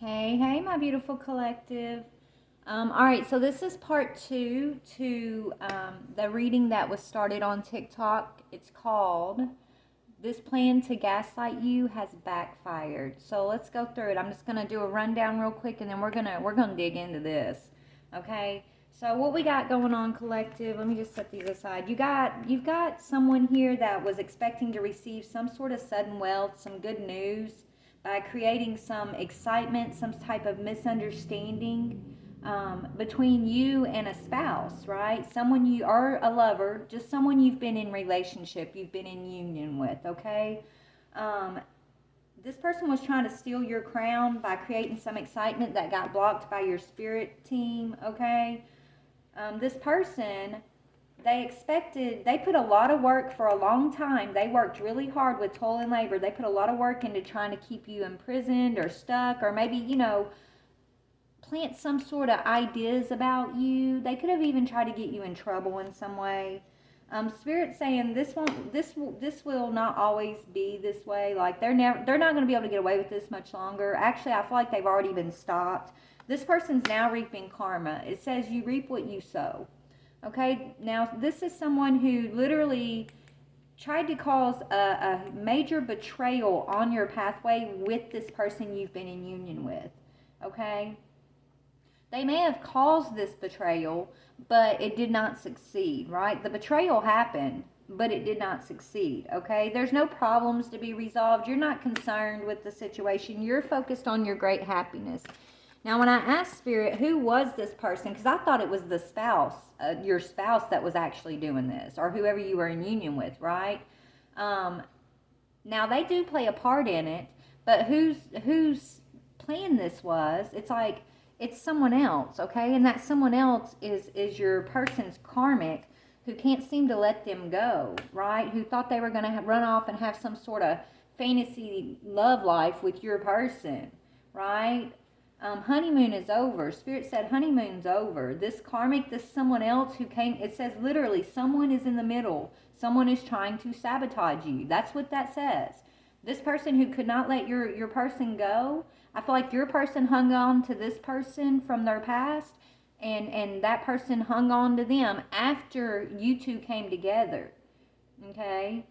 Hey, hey, my beautiful collective. All right, so this is part two to the reading that was started on TikTok. It's called "This Plan to Gaslight You Has Backfired." So let's go through it. I'm just gonna do a rundown real quick, and then we're gonna dig into this. Okay. So what we got going on, collective? Let me just set these aside. You've got someone here that was expecting to receive some sort of sudden wealth, some good news by creating some excitement, some type of misunderstanding between you and a spouse, right? Someone you are a lover, just someone you've been in relationship, you've been in union with, okay? Um, this person was trying to steal your crown by creating some excitement that got blocked by your spirit team, okay? This person, they put a lot of work for a long time. They worked really hard with toil and labor. They put a lot of work into trying to keep you imprisoned or stuck, or maybe, plant some sort of ideas about you. They could have even tried to get you in trouble in some way. Spirit saying this will not always be this way. Like they're not going to be able to get away with this much longer. Actually, I feel like they've already been stopped. This person's now reaping karma. It says you reap what you sow. Okay, now this is someone who literally tried to cause a major betrayal on your pathway with this person you've been in union with. Okay, they may have caused this betrayal, but it did not succeed, right? The betrayal happened, but it did not succeed, okay? There's no problems to be resolved. You're not concerned with the situation. You're focused on your great happiness. Now, when I asked Spirit, who was this person? Because I thought it was the spouse, your spouse that was actually doing this, or whoever you were in union with, right? Now, they do play a part in it, but whose plan this was, it's like, it's someone else, okay? And that someone else is your person's karmic who can't seem to let them go, right? Who thought they were going to run off and have some sort of fantasy love life with your person, right? Honeymoon is over. Spirit said honeymoon's over. This karmic, this someone else who came, it says literally someone is in the middle. Someone is trying to sabotage you. That's what that says. This person who could not let your person go, I feel like your person hung on to this person from their past, and that person hung on to them after you two came together. Okay?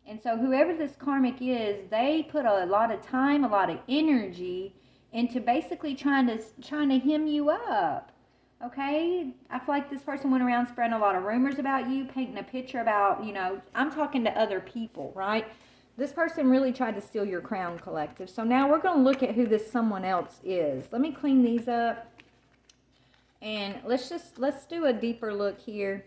And so whoever this karmic is, they put a lot of time, a lot of energy into basically trying to hem you up. Okay? I feel like this person went around spreading a lot of rumors about you, painting a picture about, I'm talking to other people, right? This person really tried to steal your crown, collective. So now we're going to look at who this someone else is. Let me clean these up. And let's do a deeper look here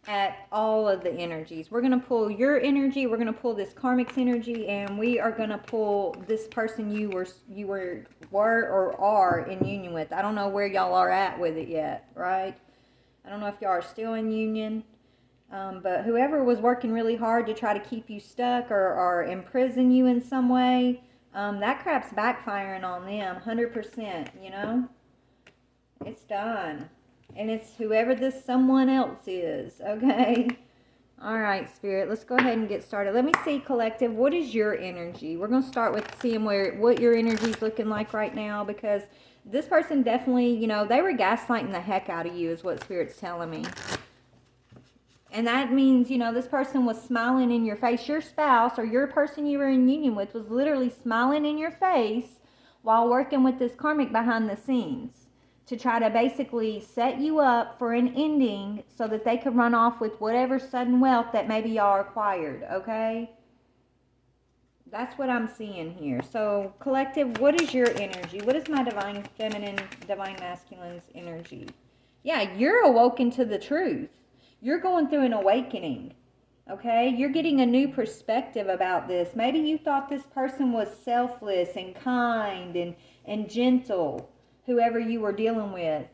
at all of the energies. We're going to pull your energy, we're going to pull this karmic's energy, and we are going to pull this person you were or are in union with. I don't know where y'all are at with it yet, right? I don't know if y'all are still in union. But whoever was working really hard to try to keep you stuck or imprison you in some way, that crap's backfiring on them 100%, It's done. And it's whoever this someone else is, okay? All right, Spirit, let's go ahead and get started. Let me see, collective, what is your energy? We're going to start with seeing what your energy is looking like right now, because this person definitely, they were gaslighting the heck out of you is what Spirit's telling me. And that means, this person was smiling in your face. Your spouse or your person you were in union with was literally smiling in your face while working with this karmic behind the scenes to try to basically set you up for an ending so that they could run off with whatever sudden wealth that maybe y'all acquired, okay? That's what I'm seeing here. So, collective, what is your energy? What is my divine feminine, divine masculine's energy? Yeah, you're awoken to the truth. You're going through an awakening, okay? You're getting a new perspective about this. Maybe you thought this person was selfless and kind and gentle, whoever you were dealing with.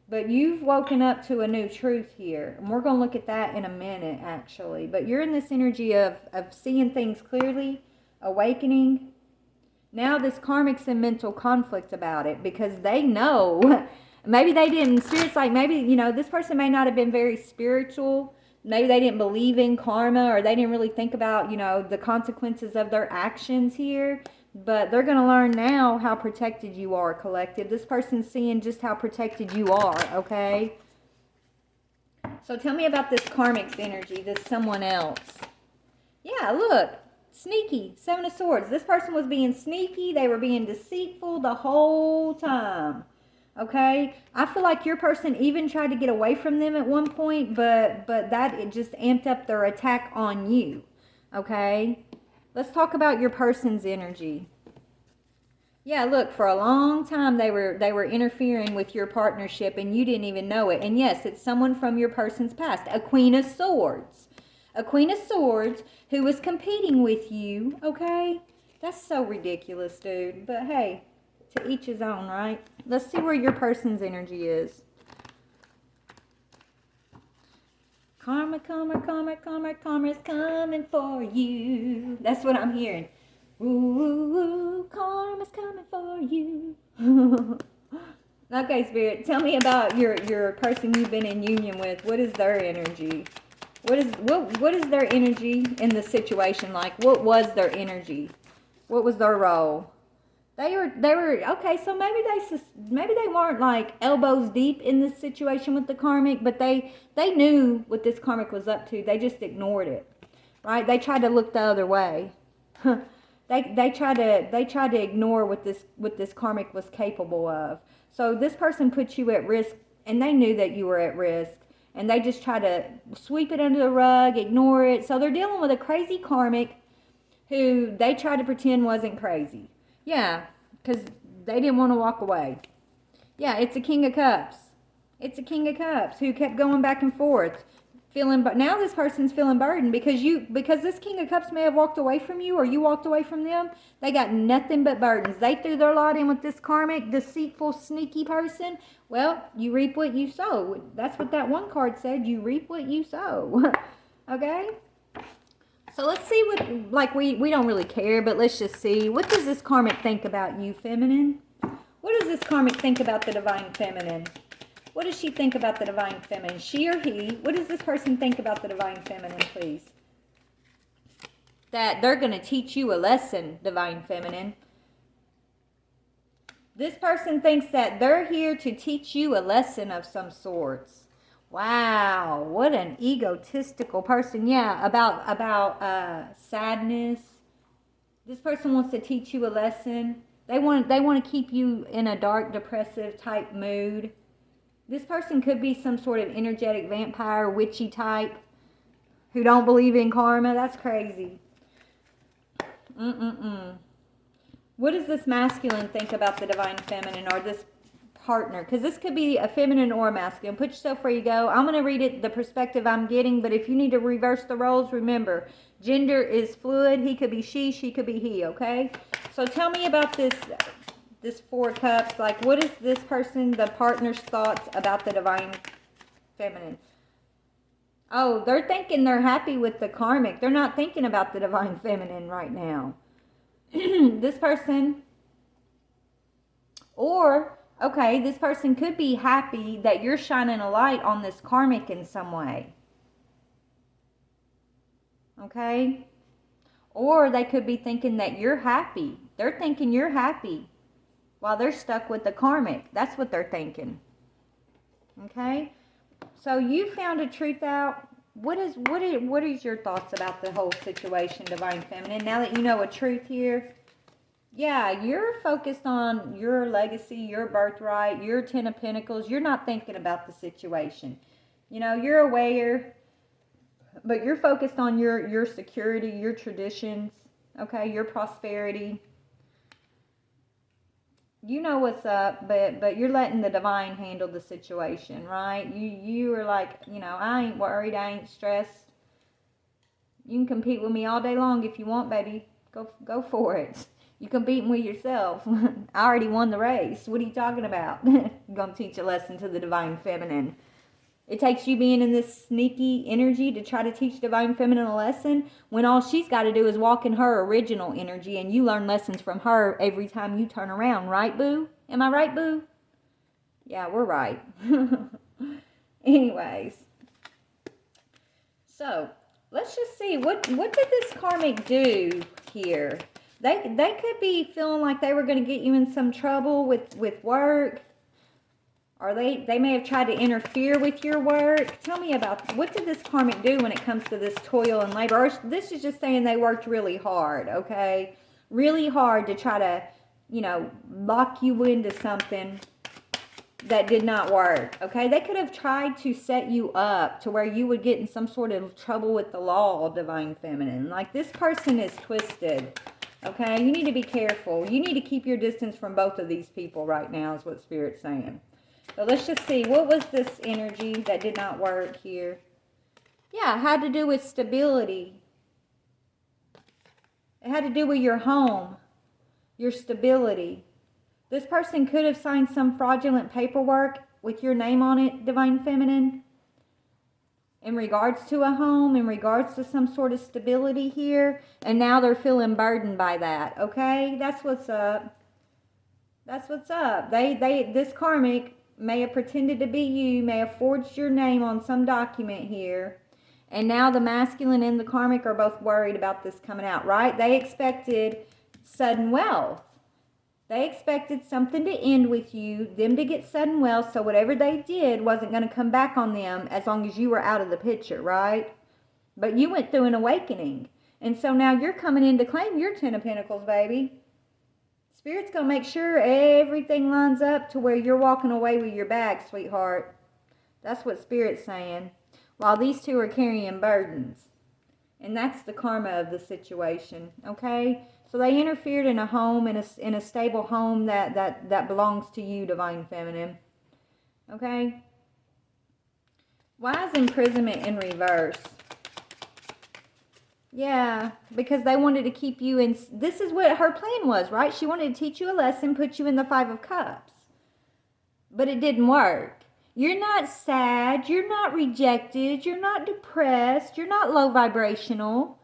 But you've woken up to a new truth here. And we're going to look at that in a minute, actually. But you're in this energy of seeing things clearly, awakening. Now this karmic's in mental conflict about it because they know... Maybe they didn't, Spirit's like, maybe, this person may not have been very spiritual. Maybe they didn't believe in karma, or they didn't really think about, the consequences of their actions here. But they're going to learn now how protected you are, collective. This person's seeing just how protected you are, okay? So tell me about this Karmics energy, this someone else. Yeah, look. Sneaky. 7 of Swords. This person was being sneaky. They were being deceitful the whole time. Okay? I feel like your person even tried to get away from them at one point, but that it just amped up their attack on you. Okay? Let's talk about your person's energy. Yeah, look, for a long time they were interfering with your partnership and you didn't even know it. And yes, it's someone from your person's past. A Queen of Swords. A Queen of Swords who was competing with you, okay? That's so ridiculous, dude. But hey, to each his own, right? Let's see where your person's energy is. Karma, karma, karma, karma, karma's coming for you. That's what I'm hearing. Ooh, karma's coming for you. Okay, Spirit, tell me about your person you've been in union with. What is their energy? What is their energy in the situation like? What was their energy? What was their role? They were okay. So maybe they weren't like elbows deep in this situation with the karmic, but they knew what this karmic was up to. They just ignored it, right? They tried to look the other way. They tried to ignore what this karmic was capable of. So this person put you at risk, and they knew that you were at risk. And they just try to sweep it under the rug, ignore it. So they're dealing with a crazy karmic who they tried to pretend wasn't crazy. Yeah, because they didn't want to walk away. Yeah, it's a King of Cups. It's a King of Cups who kept going back and forth. But now this person's feeling burdened because this King of Cups may have walked away from you or you walked away from them. They got nothing but burdens. They threw their lot in with this karmic, deceitful, sneaky person. Well, you reap what you sow. That's what that one card said. You reap what you sow. Okay? So let's see what, like we don't really care, but let's just see. What does this karmic think about you, feminine? What does this karmic think about the divine feminine? What does she think about the divine feminine? She or he? What does this person think about the divine feminine, please? That they're going to teach you a lesson, divine feminine. This person thinks that they're here to teach you a lesson of some sorts. Wow, what an egotistical person. Yeah, about sadness. This person wants to teach you a lesson. They want to keep you in a dark, depressive type mood. This person could be some sort of energetic vampire, witchy type who don't believe in karma. That's crazy. What does this masculine think about the divine feminine or this partner? Because this could be a feminine or a masculine. Put yourself where you go. I'm going to read it the perspective I'm getting, but if you need to reverse the roles, remember, gender is fluid. He could be she could be he, okay? So tell me about this 4 cups. Like, what is this person, the partner's thoughts about the divine feminine? Oh, they're thinking they're happy with the karmic. They're not thinking about the divine feminine right now. This person, or, okay, this person could be happy that you're shining a light on this karmic in some way. Okay? Or they could be thinking that you're happy. They're thinking you're happy while they're stuck with the karmic. That's what they're thinking. Okay? So you found a truth out. What is your thoughts about the whole situation, divine feminine? Now that you know a truth here, yeah, you're focused on your legacy, your birthright, your 10 of Pentacles. You're not thinking about the situation. You know, you're aware, but you're focused on your security, your traditions, okay, your prosperity. You know what's up, but you're letting the divine handle the situation, right? You are like, you know, I ain't worried, I ain't stressed. You can compete with me all day long if you want, baby. Go for it. You competing with yourself. I already won the race. What are you talking about? I'm going to teach a lesson to the divine feminine. It takes you being in this sneaky energy to try to teach divine feminine a lesson when all she's got to do is walk in her original energy and you learn lessons from her every time you turn around. Right, boo? Am I right, boo? Yeah, we're right. Anyways. So, let's just see. What did this karmic do here? They could be feeling like they were going to get you in some trouble with work. Or they may have tried to interfere with your work. Tell me about, what did this karmic do when it comes to this toil and labor? Or this is just saying they worked really hard, okay? Really hard to try to, you know, lock you into something that did not work, okay? They could have tried to set you up to where you would get in some sort of trouble with the law, Divine Feminine. Like, this person is twisted, okay? You need to be careful. You need to keep your distance from both of these people right now is what Spirit's saying. So let's just see, what was this energy that did not work here? Yeah, it had to do with stability. It had to do with your home, your stability. This person could have signed some fraudulent paperwork with your name on it, Divine Feminine, in regards to a home, in regards to some sort of stability here, and now they're feeling burdened by that, okay? That's what's up. That's what's up. This karmic may have pretended to be you, may have forged your name on some document here. And now the masculine and the karmic are both worried about this coming out, right? They expected sudden wealth. They expected something to end with you, them to get sudden wealth, so whatever they did wasn't going to come back on them as long as you were out of the picture, right? But you went through an awakening. And so now you're coming in to claim your 10 of Pentacles, baby. Spirit's going to make sure everything lines up to where you're walking away with your bag, sweetheart. That's what Spirit's saying. While these two are carrying burdens. And that's the karma of the situation, okay? So they interfered in a home, in a stable home that belongs to you, Divine Feminine. Okay? Why is imprisonment in reverse? Yeah, because they wanted to keep you in... This is what her plan was, right? She wanted to teach you a lesson, put you in the 5 of Cups. But it didn't work. You're not sad. You're not rejected. You're not depressed. You're not low vibrational.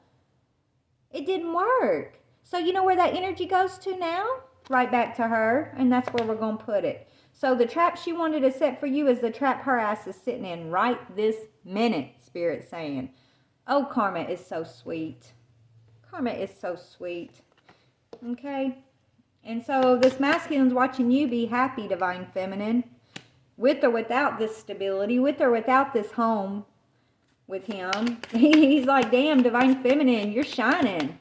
It didn't work. So you know where that energy goes to now? Right back to her. And that's where we're going to put it. So the trap she wanted to set for you is the trap her ass is sitting in right this minute, Spirit's saying. Oh, karma is so sweet. Karma is so sweet. Okay? And so this masculine's watching you be happy, Divine Feminine. With or without this stability, with or without this home with him. He's like, damn, Divine Feminine, you're shining.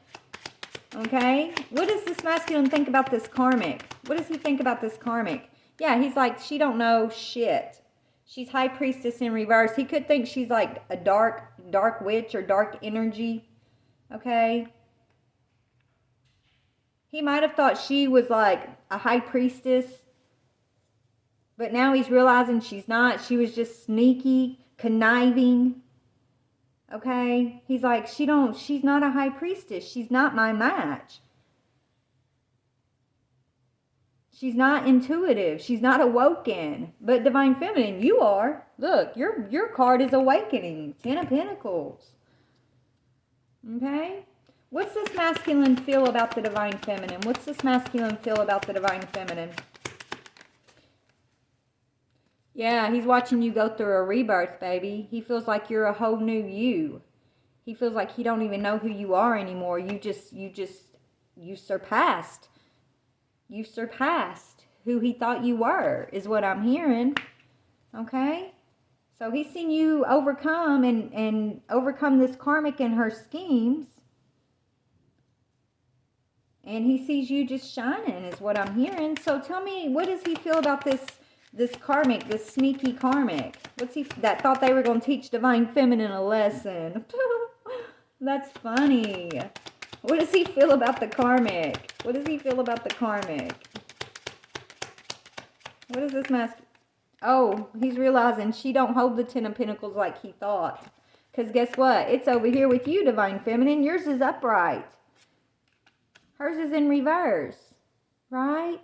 Okay? What does this masculine think about this karmic? What does he think about this karmic? Yeah, he's like, she don't know shit. She's High Priestess in reverse. He could think she's like a dark witch or dark energy. Okay? He might have thought she was like a High Priestess. But now he's realizing she's not. She was just sneaky, conniving. Okay? He's like, she's not a High Priestess. She's not my match. She's not intuitive. She's not awoken. But Divine Feminine, you are. Look, your card is awakening. 10 of Pentacles. Okay? What's this masculine feel about the Divine Feminine? What's this masculine feel about the Divine Feminine? Yeah, he's watching you go through a rebirth, baby. He feels like you're a whole new you. He feels like he don't even know who you are anymore. You surpassed. You surpassed who he thought you were, is what I'm hearing. Okay? So he's seen you overcome and overcome this karmic and her schemes. And he sees you just shining, is what I'm hearing. So tell me, what does he feel about this karmic, this sneaky karmic? What's he that thought they were going to teach Divine Feminine a lesson? That's funny. What does he feel about the karmic? What does he feel about the karmic? What is this mask? Oh, he's realizing she don't hold the 10 of Pentacles like he thought. Because guess what? It's over here with you, Divine Feminine. Yours is upright. Hers is in reverse. Right?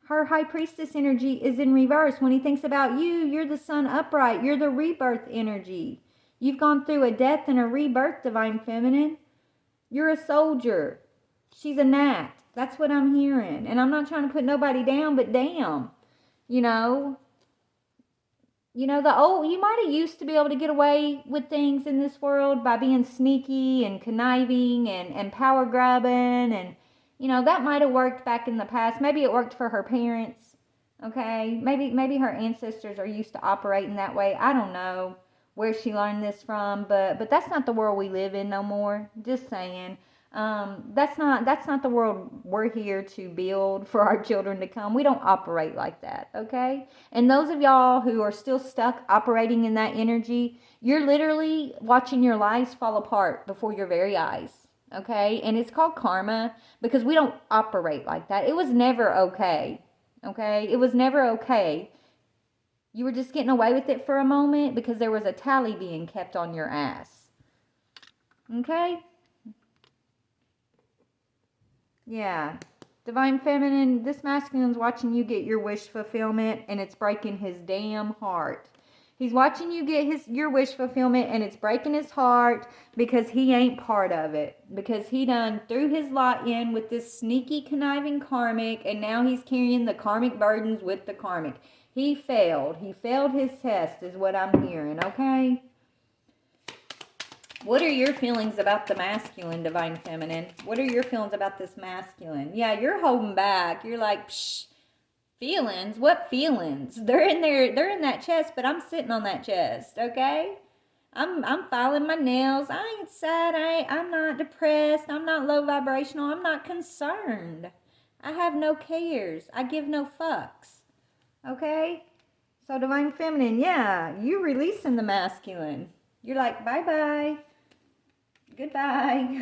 Her High Priestess energy is in reverse. When he thinks about you, you're the sun upright. You're the rebirth energy. You've gone through a death and a rebirth, Divine Feminine. You're a soldier. She's a gnat. That's what I'm hearing. And I'm not trying to put nobody down, but damn. You know, You know, you might have used to be able to get away with things in this world by being sneaky and conniving and power grabbing. And, you know, that might have worked back in the past. Maybe it worked for her parents. Okay. Maybe her ancestors are used to operating that way. I don't know where she learned this from, but that's not the world we live in no more. Just saying. That's not the world we're here to build for our children to come. We don't operate like that, okay? And those of y'all who are still stuck operating in that energy, you're literally watching your lives fall apart before your very eyes, okay? And it's called karma because we don't operate like that. It was never okay, okay? It was never okay. You were just getting away with it for a moment because there was a tally being kept on your ass, okay? Yeah. Divine Feminine, this masculine's watching you get your wish fulfillment and it's breaking his damn heart. He's watching you get your wish fulfillment and it's breaking his heart because he ain't part of it. Because he done threw his lot in with this sneaky, conniving karmic and now he's carrying the karmic burdens with the karmic. He failed. He failed his test is what I'm hearing, okay? What are your feelings about the masculine, Divine Feminine? What are your feelings about this masculine? Yeah, you're holding back. You're like, psh, feelings? What feelings? They're in there. They're in that chest, but I'm sitting on that chest, okay? I'm filing my nails. I ain't sad. I'm not depressed. I'm not low vibrational. I'm not concerned. I have no cares. I give no fucks, okay? So, Divine Feminine, yeah, you releasing the masculine. You're like, bye-bye. Goodbye.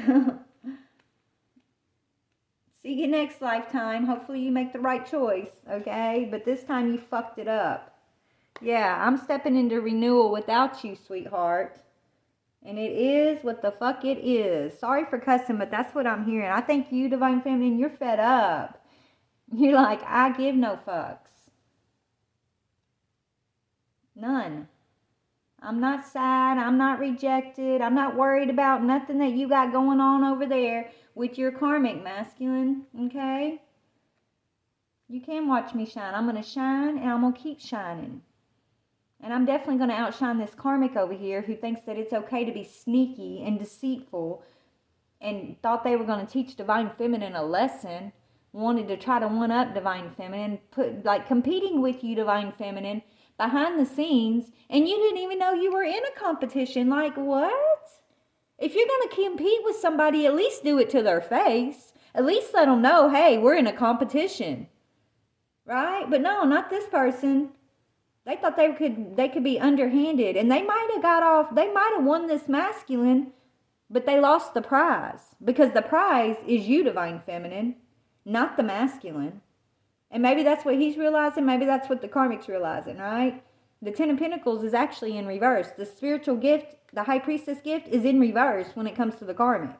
See you next lifetime. Hopefully you make the right choice, okay? But this time you fucked it up. Yeah, I'm stepping into renewal without you, sweetheart. And it is what the fuck it is. Sorry for cussing, but that's what I'm hearing. I think you, Divine Feminine, you're fed up. You're like, I give no fucks. None. I'm not sad. I'm not rejected. I'm not worried about nothing that you got going on over there with your karmic masculine, okay? You can watch me shine. I'm going to shine and I'm going to keep shining. And I'm definitely going to outshine this karmic over here who thinks that it's okay to be sneaky and deceitful and thought they were going to teach Divine Feminine a lesson, wanted to try to one-up Divine Feminine, competing with you, Divine Feminine, behind the scenes, and you didn't even know you were in a competition. Like, what? If you're going to compete with somebody, at least do it to their face. At least let them know, hey, we're in a competition. Right? But no, not this person. They thought they could be underhanded, and they might have won this masculine, but they lost the prize. Because the prize is you, Divine Feminine, not the masculine. And maybe that's what he's realizing. Maybe that's what the karmic's realizing, right? The Ten of Pentacles is actually in reverse. The spiritual gift, the High Priestess gift, is in reverse when it comes to the karmic.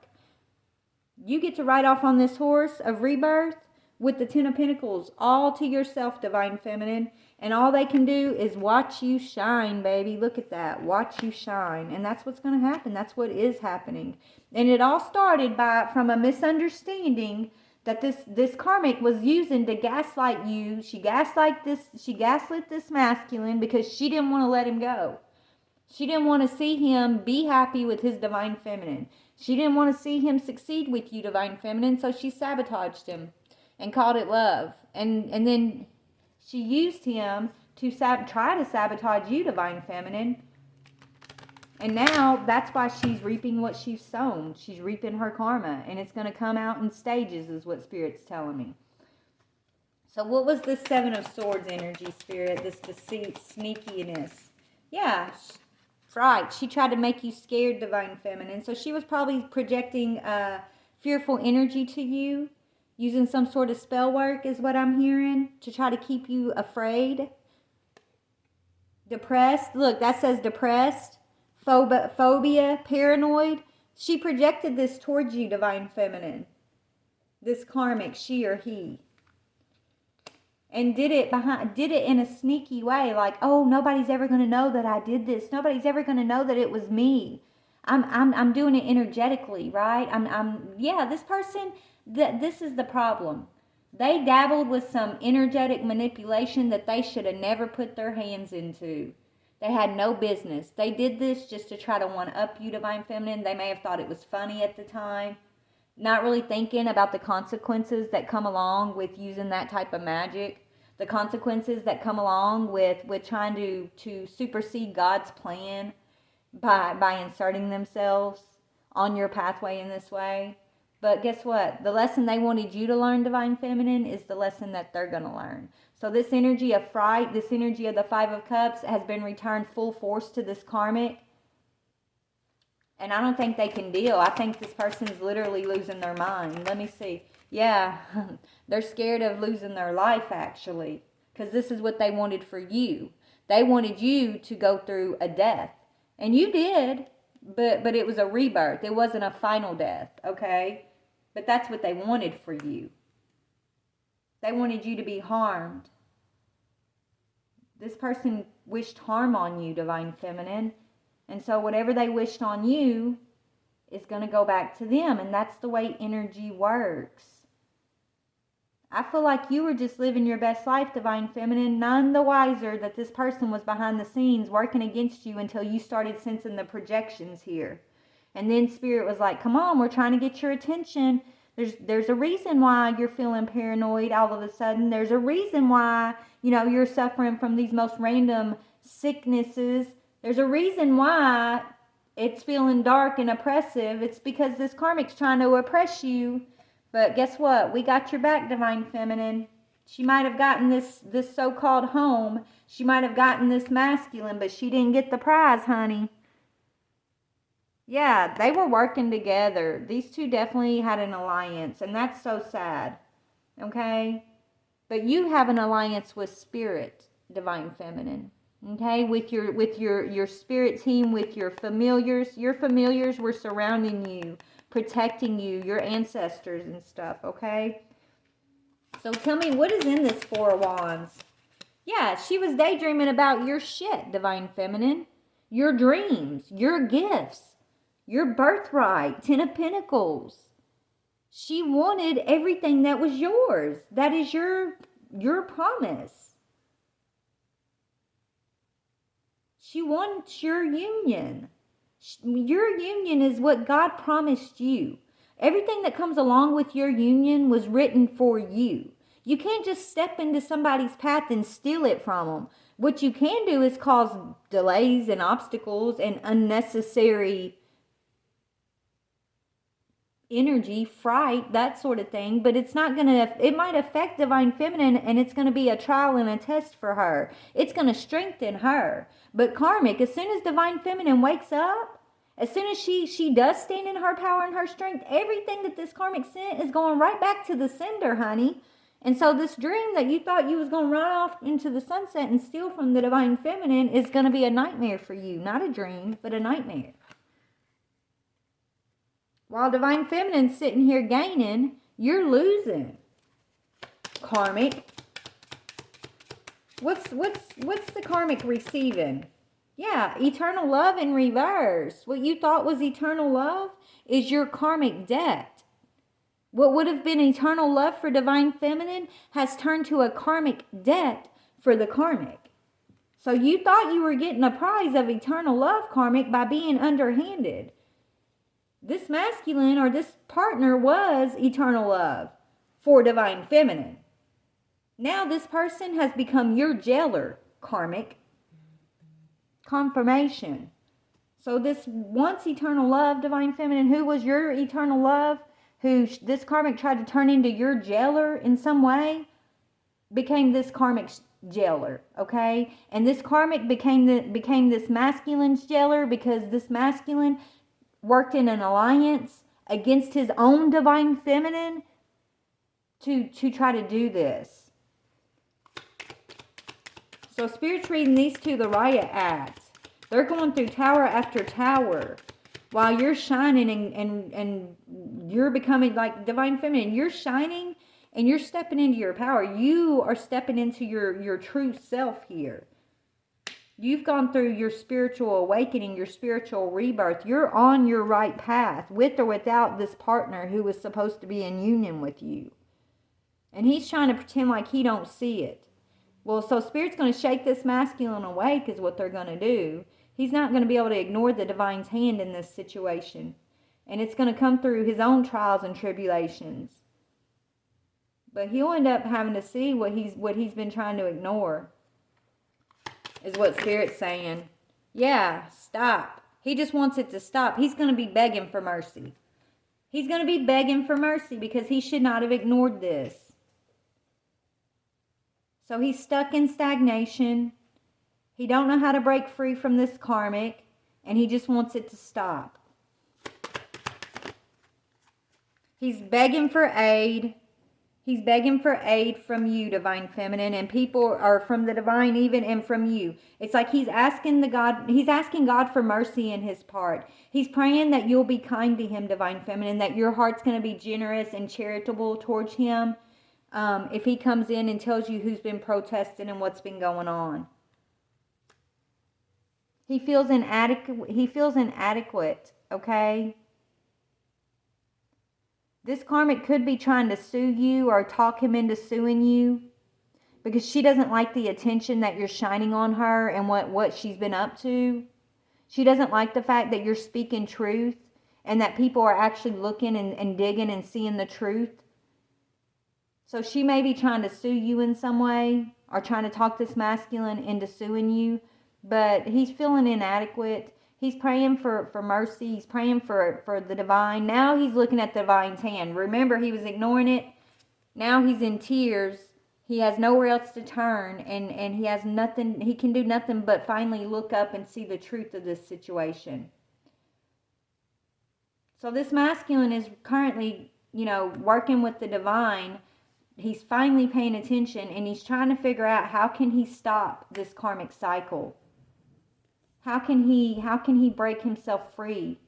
You get to ride off on this horse of rebirth with the Ten of Pentacles all to yourself, Divine Feminine. And all they can do is watch you shine, baby. Look at that. Watch you shine. And that's what's going to happen. That's what is happening. And it all started from a misunderstanding that this karmic was using to gaslight you. She gaslit this masculine because she didn't want to let him go. She didn't want to see him be happy with his Divine Feminine. She didn't want to see him succeed with you, Divine Feminine, so she sabotaged him and called it love. And then she used him to try to sabotage you, Divine Feminine. And now that's why she's reaping what she's sown. She's reaping her karma. And it's going to come out in stages is what Spirit's telling me. So what was this Seven of Swords energy, Spirit? This deceit, sneakiness. Yeah, fright. She tried to make you scared, Divine Feminine. So she was probably projecting fearful energy to you. Using some sort of spell work is what I'm hearing. To try to keep you afraid. Depressed. Look, that says depressed. Phobia, paranoid. She projected this towards you, Divine Feminine. This karmic, she or he. And did it in a sneaky way, like, oh, nobody's ever going to know that I did this. Nobody's ever going to know that it was me. I'm doing it energetically, right? Yeah, this person, this is the problem. They dabbled with some energetic manipulation that they should have never put their hands into. They had no business. They did this just to try to one-up you, Divine Feminine. They may have thought it was funny at the time, not really thinking about the consequences that come along with using that type of magic, the consequences that come along with trying to supersede God's plan by inserting themselves on your pathway in this way. But guess what? The lesson they wanted you to learn, Divine Feminine, is the lesson that they're going to learn. So this energy of fright, this energy of the Five of Cups has been returned full force to this karmic. And I don't think they can deal. I think this person's literally losing their mind. Let me see. Yeah, they're scared of losing their life, actually. Because this is what they wanted for you. They wanted you to go through a death. And you did. But it was a rebirth. It wasn't a final death, okay? But that's what they wanted for you. They wanted you to be harmed. This person wished harm on you, Divine Feminine. And so whatever they wished on you is going to go back to them. And that's the way energy works. I feel like you were just living your best life, Divine Feminine, none the wiser that this person was behind the scenes working against you until you started sensing the projections here. And then Spirit was like, come on, we're trying to get your attention. There's a reason why you're feeling paranoid all of a sudden. There's a reason why, you're suffering from these most random sicknesses. There's a reason why it's feeling dark and oppressive. It's because this karmic's trying to oppress you. But guess what? We got your back, Divine Feminine. She might have gotten this so-called home. She might have gotten this masculine, but she didn't get the prize, honey. Yeah, they were working together. These two definitely had an alliance, and that's so sad. Okay? But you have an alliance with Spirit, Divine Feminine. Okay? With your spirit team, with your familiars. Your familiars were surrounding you, protecting you, your ancestors and stuff, okay? So tell me, what is in this Four of Wands? Yeah, she was daydreaming about your shit, Divine Feminine. Your dreams, your gifts, your birthright, Ten of Pentacles. She wanted everything that was yours. That is your promise. She wants your union. Your union is what God promised you. Everything that comes along with your union was written for you. You can't just step into somebody's path and steal it from them. What you can do is cause delays and obstacles and unnecessary energy, fright, that sort of thing. But it's not going to, it might affect Divine Feminine, and it's going to be a trial and a test for her. It's going to strengthen her. But karmic, as soon as Divine Feminine wakes up, as soon as she does stand in her power and her strength, everything that this karmic sent is going right back to the sender, honey. And so this dream that you thought you was going to run off into the sunset and steal from the Divine Feminine is going to be a nightmare for you. Not a dream, but a nightmare. While Divine Feminine's sitting here gaining, you're losing. Karmic. What's the karmic receiving? Yeah, eternal love in reverse. What you thought was eternal love is your karmic debt. What would have been eternal love for Divine Feminine has turned to a karmic debt for the karmic. So you thought you were getting a prize of eternal love, karmic, by being underhanded. This masculine or this partner was eternal love for Divine Feminine. Now this person has become your jailer, karmic. Confirmation. So this once eternal love, Divine Feminine, who was your eternal love, who this karmic tried to turn into your jailer in some way, became this karmic's jailer, okay? And this karmic became this masculine's jailer because this masculine worked in an alliance against his own Divine Feminine to try to do this. So Spirit's reading these two the riot act. They're going through tower after tower while you're shining and you're becoming like Divine Feminine. You're shining and you're stepping into your power. You are stepping into your true self here. You've gone through your spiritual awakening, your spiritual rebirth. You're on your right path with or without this partner who was supposed to be in union with you. And he's trying to pretend like he don't see it. Well, so Spirit's going to shake this masculine awake is what they're going to do. He's not going to be able to ignore the divine's hand in this situation. And it's going to come through his own trials and tribulations. But he'll end up having to see what he's been trying to ignore. Is what Spirit's saying. Yeah, stop. He just wants it to stop. He's going to be begging for mercy. He's going to be begging for mercy because he should not have ignored this. So he's stuck in stagnation. He don't know how to break free from this karmic, and he just wants it to stop. He's begging for aid. He's begging for aid from you, Divine Feminine, and people are from the Divine even, and from you. It's like he's asking God for mercy in his part. He's praying that you'll be kind to him, Divine Feminine, that your heart's going to be generous and charitable towards him. If he comes in and tells you who's been protesting and what's been going on. He feels inadequate, okay? This karmic could be trying to sue you or talk him into suing you because she doesn't like the attention that you're shining on her and what she's been up to. She doesn't like the fact that you're speaking truth and that people are actually looking and digging and seeing the truth. So she may be trying to sue you in some way or trying to talk this masculine into suing you, but he's feeling inadequate. He's praying for mercy. He's praying for the divine. Now he's looking at the divine's hand. Remember, he was ignoring it. Now he's in tears. He has nowhere else to turn, and he has nothing. He can do nothing but finally look up and see the truth of this situation. So this masculine is currently, working with the divine. He's finally paying attention, and he's trying to figure out how can he stop this karmic cycle. How can he break himself free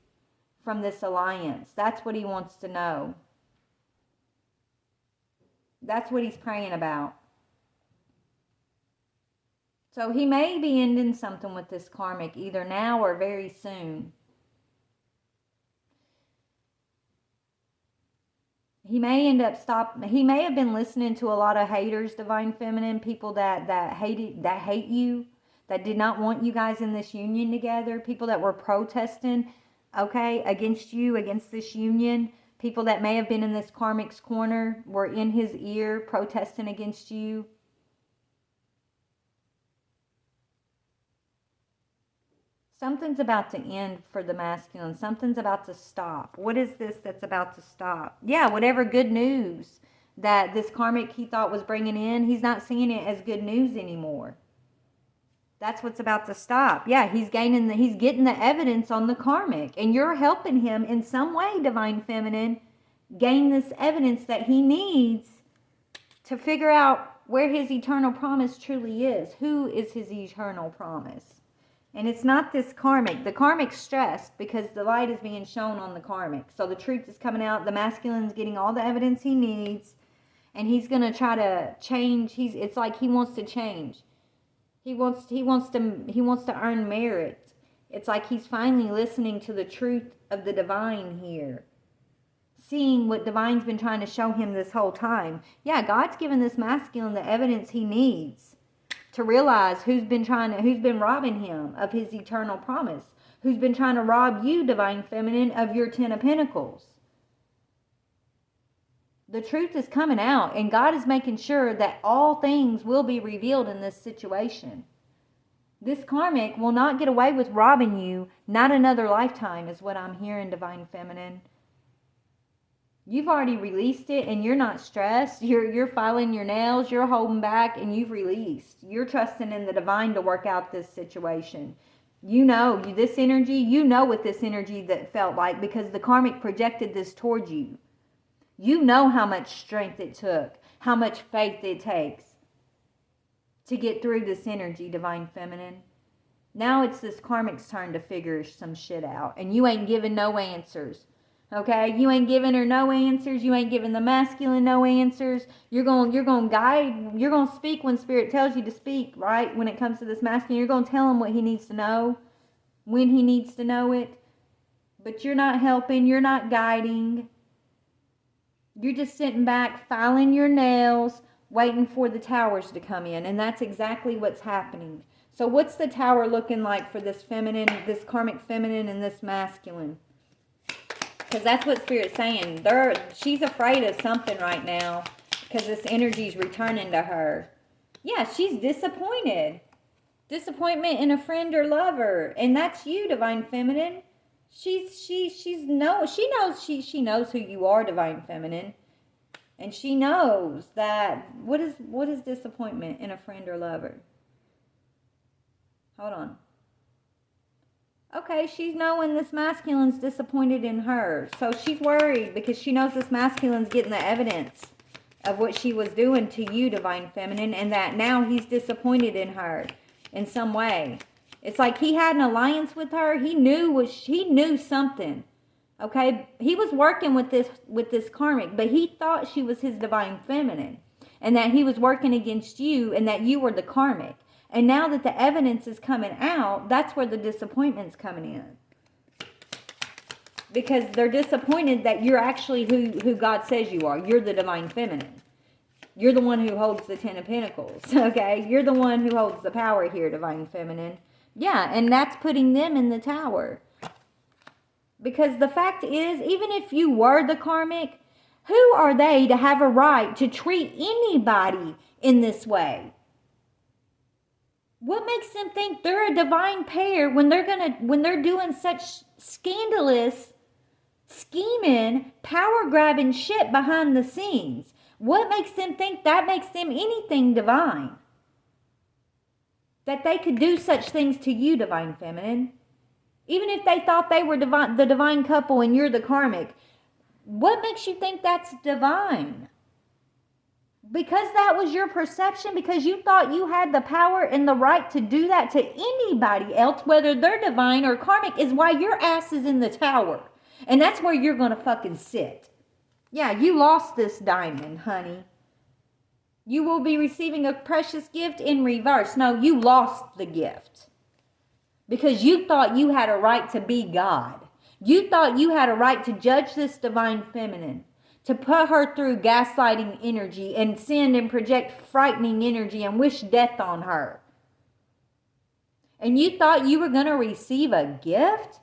from this alliance? That's what he wants to know. That's what he's praying about. So he may be ending something with this karmic either now or very soon. He may end up he may have been listening to a lot of haters, Divine Feminine, people that hate you, that did not want you guys in this union together, people that were protesting, okay, against you, against this union, people that may have been in this karmic's corner, were in his ear protesting against you. Something's about to end for the masculine. Something's about to stop. What is this that's about to stop? Yeah, whatever good news that this karmic he thought was bringing in, he's not seeing it as good news anymore. That's what's about to stop. Yeah, he's getting the evidence on the karmic, and you're helping him in some way, Divine Feminine, gain this evidence that he needs to figure out where his eternal promise truly is. Who is his eternal promise? And it's not this karmic. The karmic's stressed because the light is being shown on the karmic. So the truth is coming out. The masculine's getting all the evidence he needs. And he's going to try to change. It's like he wants to change. He wants to earn merit. It's like he's finally listening to the truth of the divine here. Seeing what divine's been trying to show him this whole time. Yeah, God's given this masculine the evidence he needs to realize who's been robbing him of his eternal promise. Who's been trying to rob you, Divine Feminine, of your 10 of Pentacles. The truth is coming out, and God is making sure that all things will be revealed in this situation. This karmic will not get away with robbing you, not another lifetime, is what I'm hearing, Divine Feminine. You've already released it, and you're not stressed. You're filing your nails, you're holding back, and you've released. You're trusting in the divine to work out this situation. You know what this energy that felt like, because the karmic projected this towards you. You know how much strength it took, how much faith it takes to get through this energy, Divine Feminine. Now it's this karmic's turn to figure some shit out, and you ain't giving no answers. Okay, you ain't giving her no answers. You ain't giving the masculine no answers. You're going to speak when Spirit tells you to speak, right? When it comes to this masculine, you're going to tell him what he needs to know, when he needs to know it. But you're not helping. You're not guiding. You're just sitting back, filing your nails, waiting for the towers to come in. And that's exactly what's happening. So what's the tower looking like for this feminine, this karmic feminine and this masculine? Because that's what Spirit's saying. She's afraid of something right now because this energy is returning to her. Yeah, she's disappointed. Disappointment in a friend or lover. And that's you, Divine Feminine. She knows who you are, Divine Feminine. And she knows that what is disappointment in a friend or lover? Hold on. Okay, she's knowing this masculine's disappointed in her. So she's worried because she knows this masculine's getting the evidence of what she was doing to you, Divine Feminine, and that now he's disappointed in her in some way. It's like he had an alliance with her. He knew something. Okay? He was working with this karmic, but he thought she was his Divine Feminine and that he was working against you and that you were the karmic. And now that the evidence is coming out, that's where the disappointment's coming in. Because they're disappointed that you're actually who God says you are. You're the Divine Feminine. You're the one who holds the Ten of Pentacles, okay? You're the one who holds the power here, Divine Feminine. Yeah, and that's putting them in the tower. Because the fact is, even if you were the karmic, who are they to have a right to treat anybody in this way? What makes them think they're a divine pair when they're doing such scandalous, scheming, power-grabbing shit behind the scenes? What makes them think that makes them anything divine? That they could do such things to you, Divine Feminine. Even if they thought they were the divine couple and you're the karmic. What makes you think that's divine? Because that was your perception, because you thought you had the power and the right to do that to anybody else, whether they're divine or karmic, is why your ass is in the tower. And that's where you're going to fucking sit. Yeah, you lost this diamond, honey. You will be receiving a precious gift in reverse. No, you lost the gift. Because you thought you had a right to be God. You thought you had a right to judge this Divine Feminine. To put her through gaslighting energy and send and project frightening energy and wish death on her. And you thought you were going to receive a gift?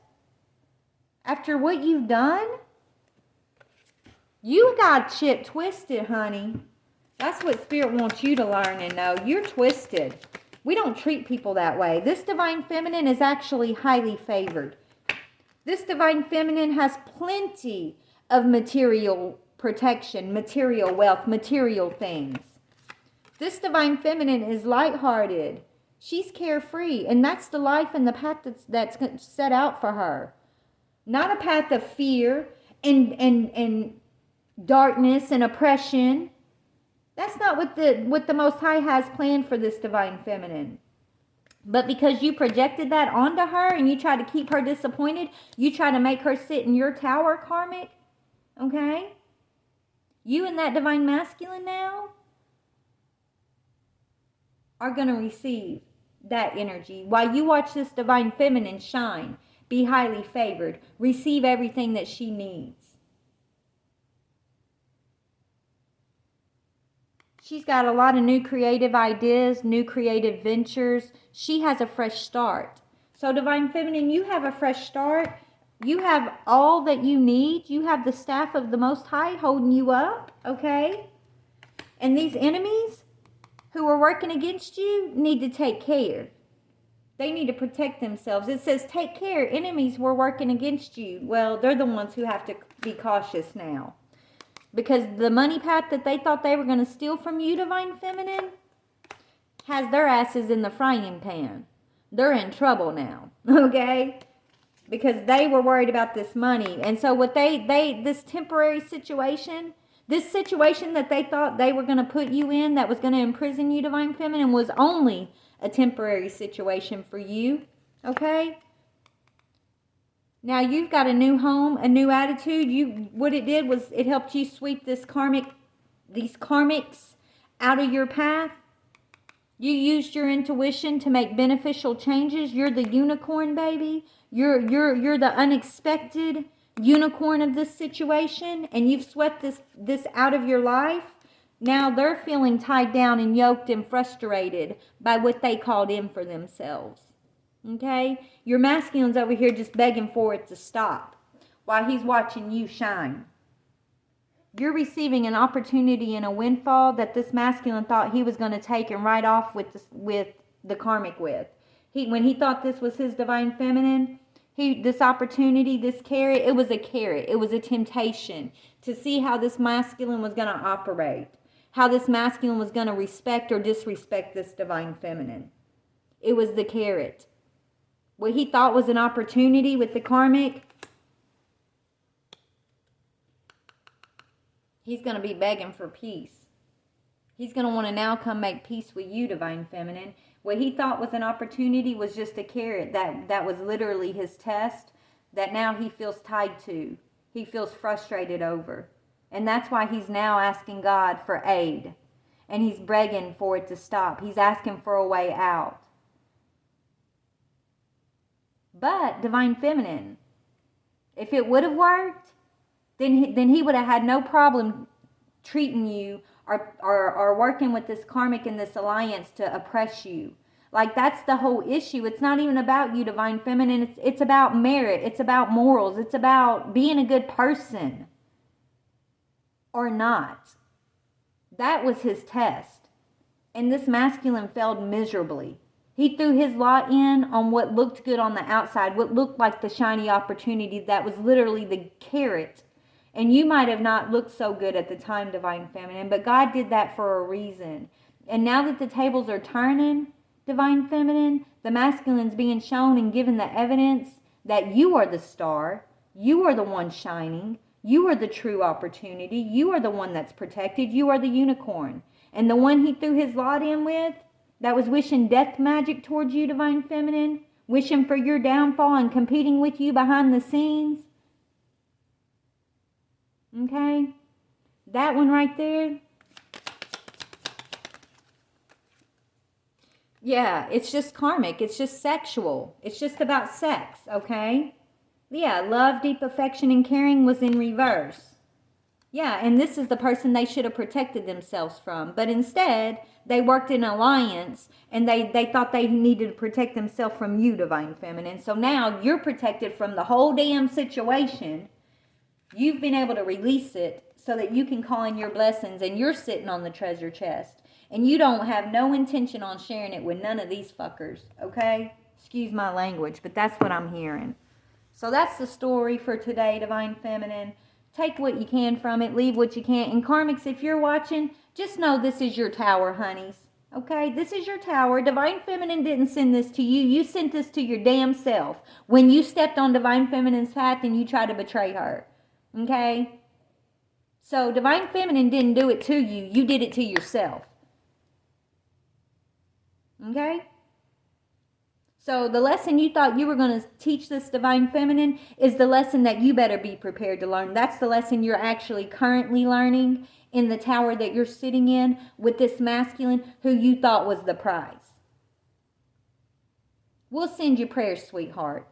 After what you've done? You got shit twisted, honey. That's what Spirit wants you to learn and know. You're twisted. We don't treat people that way. This Divine Feminine is actually highly favored. This Divine Feminine has plenty of material protection, material wealth, material things. This Divine Feminine is lighthearted. She's carefree, and that's the life and the path that's set out for her. Not a path of fear and darkness and oppression. That's not what the Most High has planned for this Divine Feminine. But because you projected that onto her and you try to keep her disappointed, you try to make her sit in your tower, karmic, okay? You and that Divine Masculine now are going to receive that energy while you watch this Divine Feminine shine, be highly favored, receive everything that she needs. She's got a lot of new creative ideas, new creative ventures. She has a fresh start. So Divine Feminine, you have a fresh start. You have all that you need. You have the staff of the Most High holding you up, okay? And these enemies who are working against you need to take care. They need to protect themselves. It says, take care. Enemies were working against you. Well, they're the ones who have to be cautious now. Because the money path that they thought they were going to steal from you, Divine Feminine, has their asses in the frying pan. They're in trouble now, okay? Because they were worried about this money. And so what this temporary situation, this situation that they thought they were going to put you in, that was going to imprison you, Divine Feminine, was only a temporary situation for you, okay? Now you've got a new home, a new attitude. What it did was it helped you sweep these karmics out of your path. You used your intuition to make beneficial changes. You're the unicorn, baby. You're the unexpected unicorn of this situation, and you've swept this out of your life. Now they're feeling tied down and yoked and frustrated by what they called in for themselves. Okay? Your masculine's over here just begging for it to stop while he's watching you shine. You're receiving an opportunity and a windfall that this masculine thought he was going to take and ride off with the karmic with. When he thought this was his divine feminine, this opportunity, this carrot, it was a carrot. It was a temptation to see how this masculine was going to operate, how this masculine was going to respect or disrespect this divine feminine. It was the carrot. What he thought was an opportunity with the karmic, he's going to be begging for peace. He's going to want to now come make peace with you, divine feminine. What he thought was an opportunity was just a carrot that was literally his test that now he feels tied to. He feels frustrated over. And that's why he's now asking God for aid. And he's begging for it to stop. He's asking for a way out. But, divine feminine, if it would have worked, then he would have had no problem treating you or working with this karmic and this alliance to oppress you. Like, that's the whole issue. It's not even about you, divine feminine. It's about merit. It's about morals. It's about being a good person or not. That was his test. And this masculine failed miserably. He threw his lot in on what looked good on the outside, what looked like the shiny opportunity that was literally the carrot. And you might have not looked so good at the time, divine feminine, but God did that for a reason. And now that the tables are turning, divine feminine, the masculine's being shown and given the evidence that you are the star, you are the one shining, you are the true opportunity, you are the one that's protected, you are the unicorn. And the one he threw his lot in with, that was wishing death magic towards you, divine feminine, wishing for your downfall and competing with you behind the scenes. Okay? That one right there. Yeah, it's just karmic. It's just sexual. It's just about sex, okay? Yeah, love, deep affection, and caring was in reverse. Yeah, and this is the person they should have protected themselves from. But instead, they worked in alliance, and they thought they needed to protect themselves from you, divine feminine. So now you're protected from the whole damn situation. You've been able to release it so that you can call in your blessings, and you're sitting on the treasure chest. And you don't have no intention on sharing it with none of these fuckers, okay? Excuse my language, but that's what I'm hearing. So that's the story for today, divine feminine. Take what you can from it, leave what you can't. And karmics, if you're watching, just know this is your tower, honeys. Okay? This is your tower. Divine feminine didn't send this to you. You sent this to your damn self when you stepped on divine feminine's path and you tried to betray her. Okay? So divine feminine didn't do it to you. You did it to yourself. Okay? So the lesson you thought you were going to teach this divine feminine is the lesson that you better be prepared to learn. That's the lesson you're actually currently learning in the tower that you're sitting in with this masculine who you thought was the prize. We'll send you prayers, sweetheart.